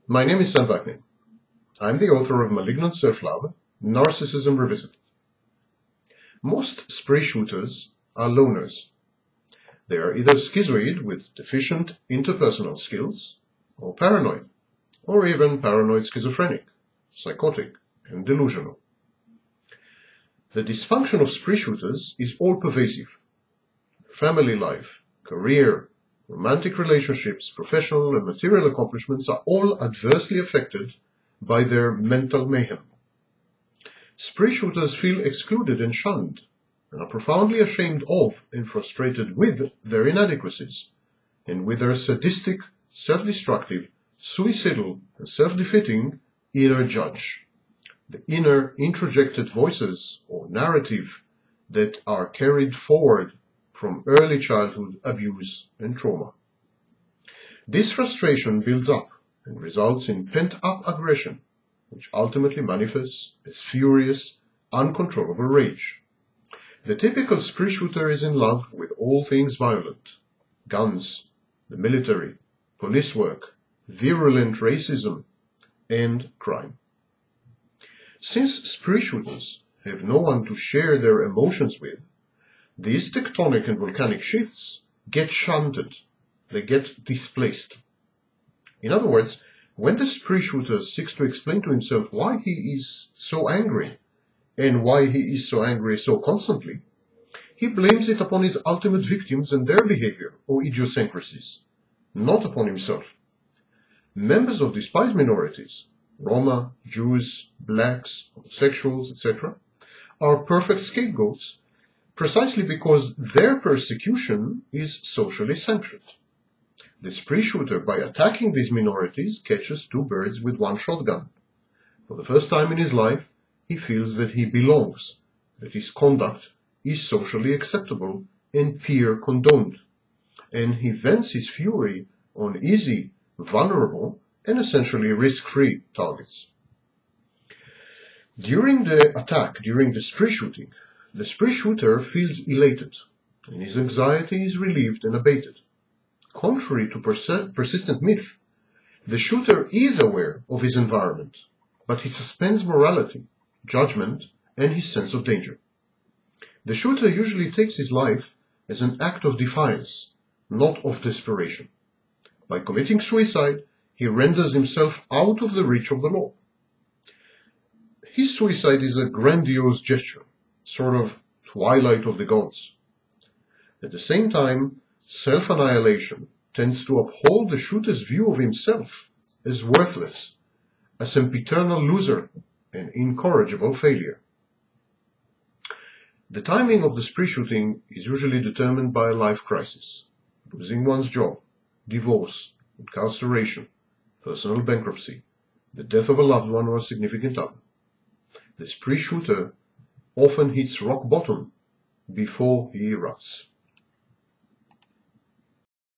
My name is Sam Vaknin. I'm the author of Malignant Self-Love, Narcissism Revisited. Most spree shooters are loners. They are either schizoid with deficient interpersonal skills, or paranoid, or even paranoid schizophrenic, psychotic, and delusional. The dysfunction of spree shooters is all-pervasive. Family life, career, romantic relationships, professional and material accomplishments are all adversely affected by their mental mayhem. Spree shooters feel excluded and shunned, and are profoundly ashamed of and frustrated with their inadequacies, and with their sadistic, self-destructive, suicidal, and self-defeating inner judge. The inner introjected voices or narrative that are carried forward from early childhood abuse and trauma. This frustration builds up and results in pent-up aggression, which ultimately manifests as furious, uncontrollable rage. The typical spree shooter is in love with all things violent: guns, the military, police work, virulent racism, and crime. Since spree shooters have no one to share their emotions with, these tectonic and volcanic shifts get shunted, they get displaced. In other words, when the spree shooter seeks to explain to himself why he is so angry, and why he is so angry so constantly, he blames it upon his ultimate victims and their behavior or idiosyncrasies, not upon himself. Members of despised minorities, Roma, Jews, blacks, homosexuals, etc., are perfect scapegoats precisely because their persecution is socially sanctioned. The spree shooter, by attacking these minorities, catches two birds with one shotgun. For the first time in his life, he feels that he belongs, that his conduct is socially acceptable and peer condoned, and he vents his fury on easy, vulnerable, and essentially risk-free targets. During the attack, during the spree shooting, the spree shooter feels elated, and his anxiety is relieved and abated. Contrary to persistent myth, the shooter is aware of his environment, but he suspends morality, judgment, and his sense of danger. The shooter usually takes his life as an act of defiance, not of desperation. By committing suicide, he renders himself out of the reach of the law. His suicide is a grandiose gesture, sort of twilight of the gods. At the same time, self-annihilation tends to uphold the shooter's view of himself as worthless, a sempiternal loser, and incorrigible failure. The timing of the spree shooting is usually determined by a life crisis: losing one's job, divorce, incarceration, personal bankruptcy, the death of a loved one or a significant other. The spree shooter often hits rock bottom before he erupts.